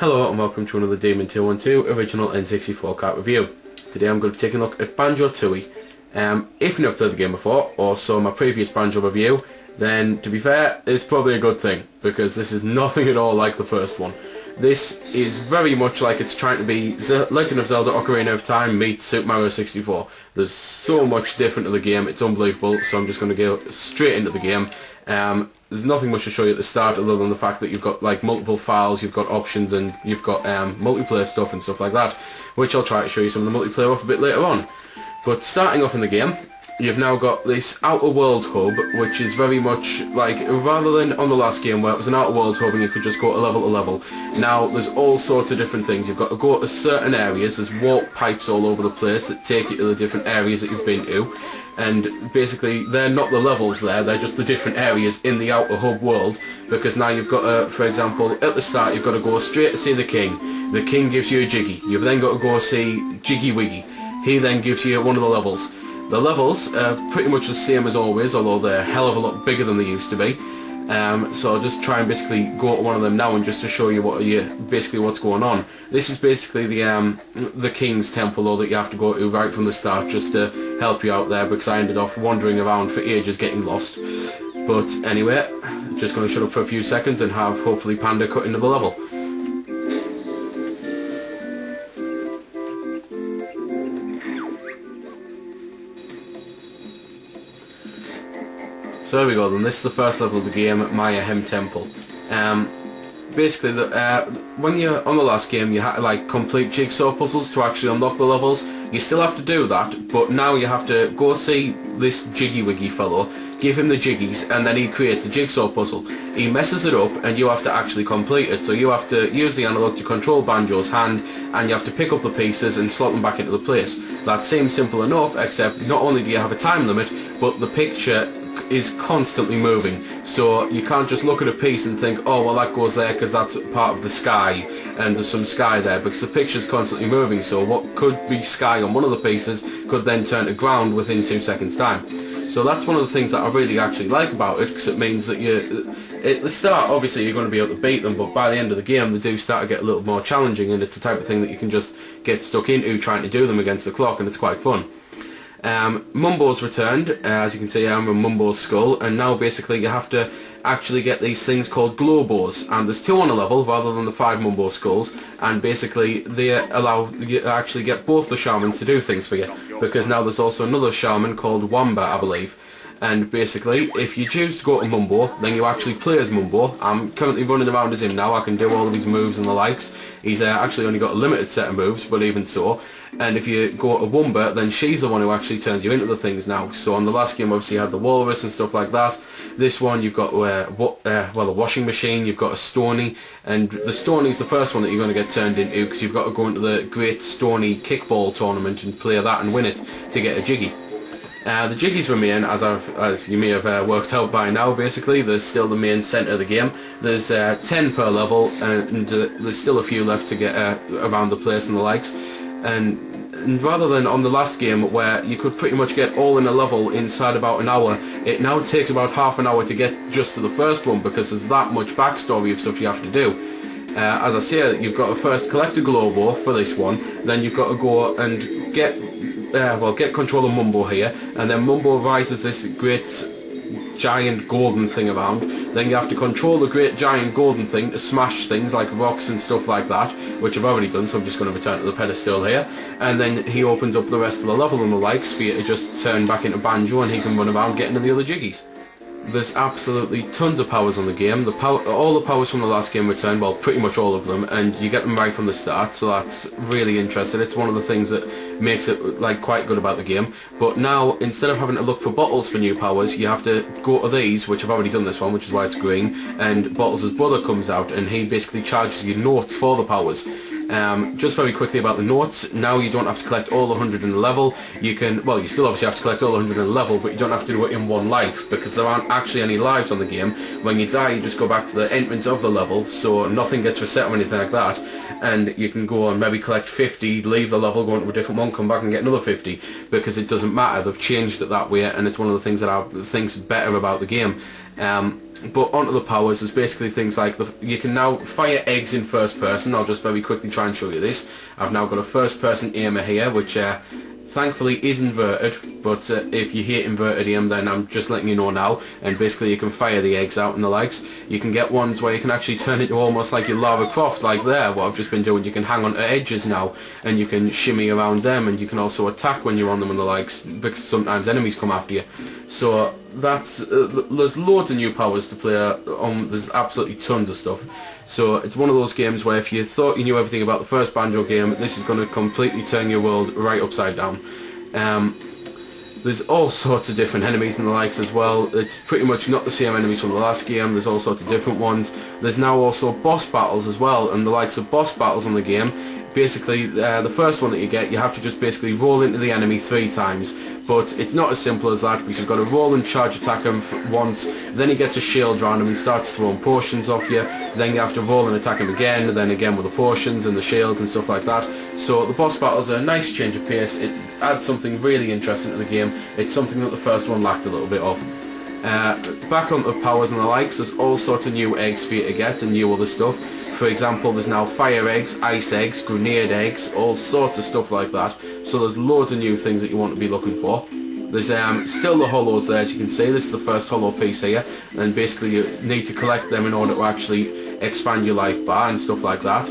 Hello and welcome to another Demon 212 original N64 kart review. Today I'm going to be taking a look at Banjo Tooie. If you've never played the game before, or saw my previous Banjo review, then to be fair, it's probably a good thing, because this is nothing at all like the first one. This is very much like it's trying to be Legend of Zelda Ocarina of Time meets Super Mario 64. There's so much different to the game, it's unbelievable, so I'm just going to go straight into the game. There's nothing much to show you at the start other than the fact that you've got like multiple files, you've got options, and you've got multiplayer stuff and stuff like that, which I'll try to show you some of the multiplayer off a bit later on. But starting off in the game, you've now got this outer world hub, which is very much like, rather than on the last game where it was an outer world hub and you could just go to level, now there's all sorts of different things. You've got to go to certain areas, there's warp pipes all over the place that take you to the different areas that you've been to, and basically they're not the levels there, they're just the different areas in the outer hub world, because now you've got to, for example, at the start you've got to go straight to see the king. The king gives you a Jiggy. You've then got to go see Jiggy Wiggy. He then gives you one of the levels. The levels are pretty much the same as always, although they're a hell of a lot bigger than they used to be. So I'll just try and basically go to one of them now and just to show you basically what's going on. This is basically the King's Temple though that you have to go to right from the start, just to help you out there, because I ended up wandering around for ages getting lost. But anyway, just going to shut up for a few seconds and have hopefully Panda cut into the level. So there we go then, this is the first level of the game, Maya Temple. Basically, when you're on the last game you had to like complete jigsaw puzzles to actually unlock the levels. You still have to do that, but now you have to go see this Jiggy Wiggy fellow, give him the jiggies, and then he creates a jigsaw puzzle. He messes it up and you have to actually complete it, so you have to use the analog to control Banjo's hand, and you have to pick up the pieces and slot them back into the place. That seems simple enough, except not only do you have a time limit, but the picture is constantly moving, so you can't just look at a piece and think, oh well that goes there because that's part of the sky and there's some sky there, because the picture's constantly moving, so what could be sky on one of the pieces could then turn to ground within 2 seconds time. So that's one of the things that I really actually like about it, because it means that at the start obviously you're going to be able to beat them, but by the end of the game they do start to get a little more challenging, and it's the type of thing that you can just get stuck into trying to do them against the clock, and it's quite fun. Mumbo's returned, as you can see I'm in Mumbo's skull, and now basically you have to actually get these things called globos, and there's 2 on a level rather than the 5 Mumbo skulls, and basically they allow you to actually get both the shamans to do things for you, because now there's also another shaman called Wamba, I believe. And basically, if you choose to go to Mumbo, then you actually play as Mumbo. I'm currently running around as him now, I can do all of his moves and the likes. He's actually only got a limited set of moves, but even so. And if you go to Wumba, then she's the one who actually turns you into the things now. So on the last game obviously you had the walrus and stuff like that. This one you've got a washing machine, you've got a stony, and the stony's the first one that you're going to get turned into, because you've got to go into the Great Stony Kickball Tournament and play that and win it to get a Jiggy. The Jiggies remain, as you may have worked out by now, basically, they're still the main centre of the game. There's 10 per level, and there's still a few left to get around the place and the likes. And rather than on the last game where you could pretty much get all in a level inside about an hour, it now takes about half an hour to get just to the first one, because there's that much backstory of stuff you have to do. As I say, you've got to first collect a globo for this one, then you've got to go and get control of Mumbo here, and then Mumbo rises this great giant golden thing around. Then you have to control the great giant golden thing to smash things like rocks and stuff like that, which I've already done, so I'm just going to return to the pedestal here. And then he opens up the rest of the level and the likes for you to just turn back into Banjo, and he can run around getting to the other Jiggies. There's absolutely tons of powers on the game. All the powers from the last game return, well pretty much all of them, and you get them right from the start, so that's really interesting. It's one of the things that makes it like quite good about the game. But now, instead of having to look for bottles for new powers, you have to go to these, which I've already done this one, which is why it's green, and Bottles' brother comes out and he basically charges you notes for the powers. Just very quickly about the notes, now you don't have to collect all 100 in the level. You can, well, you still obviously have to collect all 100 in the level, but you don't have to do it in one life, because there aren't actually any lives on the game. When you die, you just go back to the entrance of the level, so nothing gets reset or anything like that. And you can go and maybe collect 50, leave the level, go into a different one, come back and get another 50, because it doesn't matter, they've changed it that way, and it's one of the things that I think better about the game. But onto the powers, there's basically things like you can now fire eggs in first person. I'll just very quickly try and show you this. I've now got a first person aimer here, which thankfully is inverted, but if you hate inverted aim, then I'm just letting you know now. And basically you can fire the eggs out and the likes. You can get ones where you can actually turn it to almost like your Lara Croft, like there, what I've just been doing. You can hang on to edges now, and you can shimmy around them, and you can also attack when you're on them and the likes, because sometimes enemies come after you. So that's there's loads of new powers to play on. There's absolutely tons of stuff. So it's one of those games where if you thought you knew everything about the first Banjo game, this is going to completely turn your world right upside down. There's all sorts of different enemies and the likes as well. It's pretty much not the same enemies from the last game. There's all sorts of different ones. There's now also boss battles as well, and the likes of boss battles on the game. Basically, the first one that you get, you have to just basically roll into the enemy 3 times. But it's not as simple as that, because you've got to roll and charge attack him once, then he gets a shield around him and starts throwing potions off you, then you have to roll and attack him again, and then again with the potions and the shields and stuff like that. So the boss battles are a nice change of pace. It adds something really interesting to the game. It's something that the first one lacked a little bit of. Back on the powers and the likes, there's all sorts of new eggs for you to get and new other stuff. For example, there's now fire eggs, ice eggs, grenade eggs, all sorts of stuff like that. So there's loads of new things that you want to be looking for. There's still the hollows there, as you can see. This is the first hollow piece here, and basically you need to collect them in order to actually expand your life bar and stuff like that.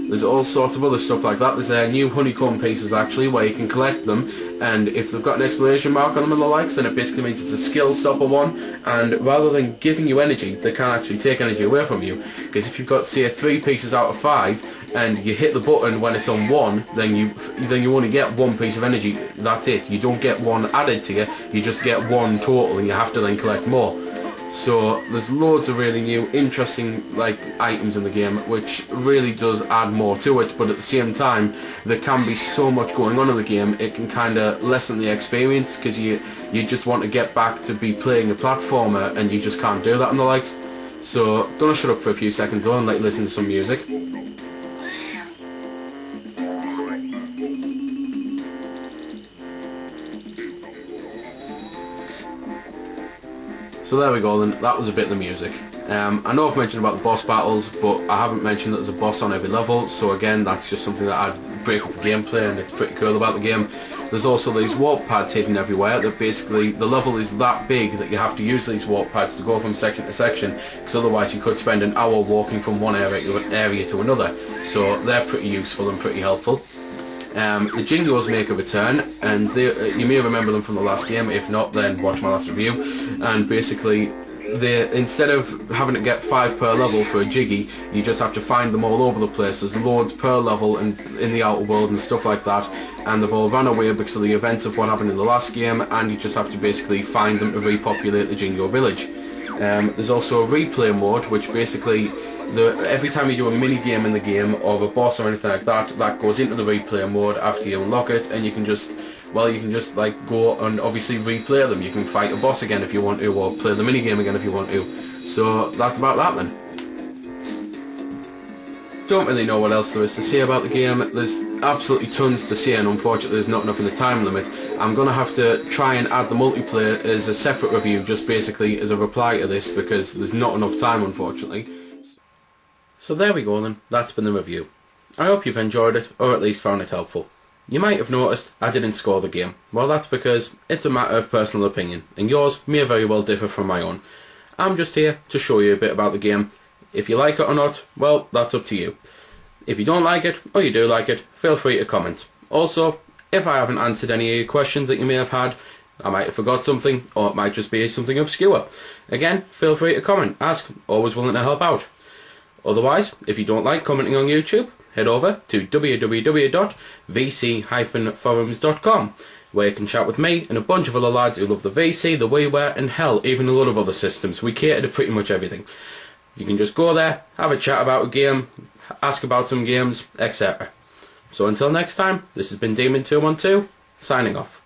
There's all sorts of other stuff like that. There's new honeycomb pieces actually, where you can collect them, and if they've got an exclamation mark on them and the likes, then it basically means it's a skill stopper one, and rather than giving you energy, they can actually take energy away from you. Because if you've got, say, 3 pieces out of 5, and you hit the button when it's on 1, then you only get 1 piece of energy. That's it. You don't get 1 added to you. You just get 1 total, and you have to then collect more. So there's loads of really new, interesting items in the game, which really does add more to it. But at the same time, there can be so much going on in the game. It can kind of lessen the experience, because you just want to get back to be playing a platformer, and you just can't do that and the likes. So gonna shut up for a few seconds though and listen to some music. So there we go then, that was a bit of the music. I know I've mentioned about the boss battles, but I haven't mentioned that there's a boss on every level, so again that's just something that I'd break up the gameplay, and it's pretty cool about the game. There's also these warp pads hidden everywhere that basically, the level is that big that you have to use these warp pads to go from section to section, because otherwise you could spend an hour walking from one area to another. So they're pretty useful and pretty helpful. The Jingos make a return, and you may remember them from the last game. If not, then watch my last review. And basically, instead of having to get 5 per level for a Jiggy, you just have to find them all over the place. There's loads per level and in the outer world and stuff like that, and they've all run away because of the events of what happened in the last game, and you just have to basically find them to repopulate the Jingo village. There's also a replay mode, which basically, every time you do a mini game in the game, or a boss or anything like that, that goes into the replay mode after you unlock it, and you can just go and obviously replay them. You can fight a boss again if you want to, or play the mini game again if you want to. So that's about that then. Don't really know what else there is to say about the game. There's absolutely tons to say, and unfortunately there's not enough in the time limit. I'm going to have to try and add the multiplayer as a separate review, just basically as a reply to this, because there's not enough time unfortunately. So there we go then, that's been the review. I hope you've enjoyed it, or at least found it helpful. You might have noticed I didn't score the game. Well, that's because it's a matter of personal opinion, and yours may very well differ from my own. I'm just here to show you a bit about the game. If you like it or not, well, that's up to you. If you don't like it, or you do like it, feel free to comment. Also, if I haven't answered any of your questions that you may have had, I might have forgot something, or it might just be something obscure. Again, feel free to comment, ask, always willing to help out. Otherwise, if you don't like commenting on YouTube, head over to www.vc-forums.com, where you can chat with me and a bunch of other lads who love the VC, the WiiWare, and hell, even a lot of other systems. We cater to pretty much everything. You can just go there, have a chat about a game, ask about some games, etc. So until next time, this has been Demon212, signing off.